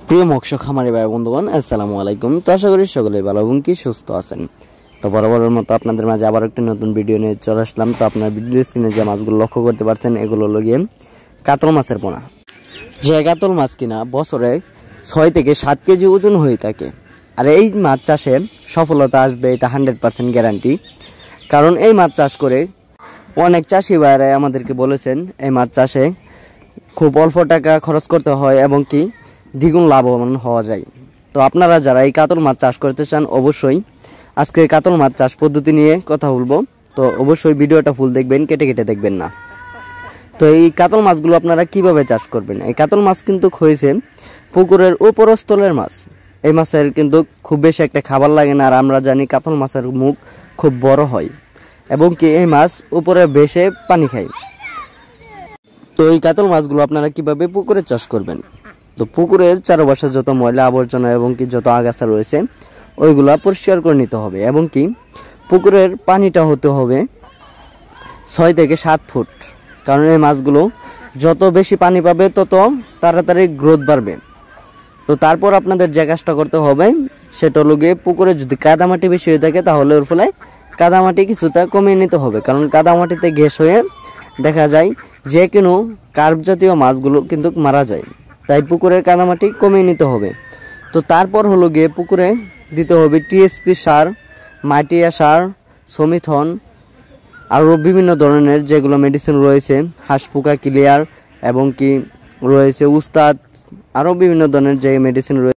প্রিয় মৎস্য খামারি ভাই বন্ধুগণ, আসসালামু আলাইকুম। তো আশা করি সকলেই ভালো এবং কি সুস্থ আছেন। তো বরাবরের মতো আপনাদের মাঝে আবার একটি নতুন ভিডিও নিয়ে চলে আসলাম। তো আপনার ভিডিও স্ক্রিনে যে মাছগুলো লক্ষ্য করতে পারছেন, এগুলো হলো গিয়ে কাতল মাছের পোনা। যে কাতল মাছ কিনা বছরে 6 থেকে 7 কেজি ওজন হয়ে থাকে। আর এই মাছ চাষে সফলতা আসবে, এটা 100% গ্যারান্টি। কারণ এই মাছ চাষ করে অনেক চাষি ভাইরা আমাদেরকে বলেছেন এই মাছ চাষে খুব অল্প টাকা খরচ করতে হয় এবং কি দ্বিগুণ লাভবান হওয়া যায়। তো আপনারা যারা এই কাতল মাছ চাষ করতে চান, অবশ্যই আজকে কাতল মাছ চাষ পদ্ধতি নিয়ে কথা বলবো। তো অবশ্যই ভিডিওটা ফুল দেখবেন, কেটে কেটে দেখবেন না। তো এই কাতল মাছগুলো আপনারা কিভাবে চাষ করবেন? এই কাতল মাছ কিন্তু হয়েছে পুকুরের উপরস্থলের মাছ। এই মাছের কিন্তু খুব বেশি একটা খাবার লাগে না। আর আমরা জানি কাতল মাছের মুখ খুব বড় হয় এবং কি এই মাছ উপরে ভেসে পানি খায়। তো এই কাতল মাছগুলো আপনারা কিভাবে পুকুরে চাষ করবেন? তো পুকুরের চারপাশে যত ময়লা আবর্জনা এবং কি যত আগাছা রয়েছে ওইগুলা পরিষ্কার করে নিতে হবে এবং কি পুকুরের পানিটা হতে হবে 6 থেকে 7 ফুট। কারণ এই মাছগুলো যত বেশি পানি পাবে তত তাড়াতাড়ি গ্রোথ বাড়বে। তো তারপর আপনাদের যে কাজটা করতে হবে সেটা হলো গিয়ে পুকুরে যদি কাদামাটি বেশি হয়ে থাকে তাহলে ওর ফলে কাদামাটি কিছুটা কমিয়ে নিতে হবে। কারণ কাদামাটিতে গ্যাস হয়ে দেখা যায় যে কোনো কার্প জাতীয় মাছগুলো কিন্তু মারা যায়। তাই পুকুরের কাদামাটি কমিয়ে নিতে হবে। তো তারপর হলো গিয়ে পুকুরে দিতে হবে টিএসপি সার, মাটিয়া সার, সমিথন, আরও বিভিন্ন ধরনের যেগুলো মেডিসিন রয়েছে, হাঁস পোকা ক্লিয়ার এবং কি রয়েছে উস্তাদ, আরও বিভিন্ন ধরনের যে মেডিসিন রয়েছে।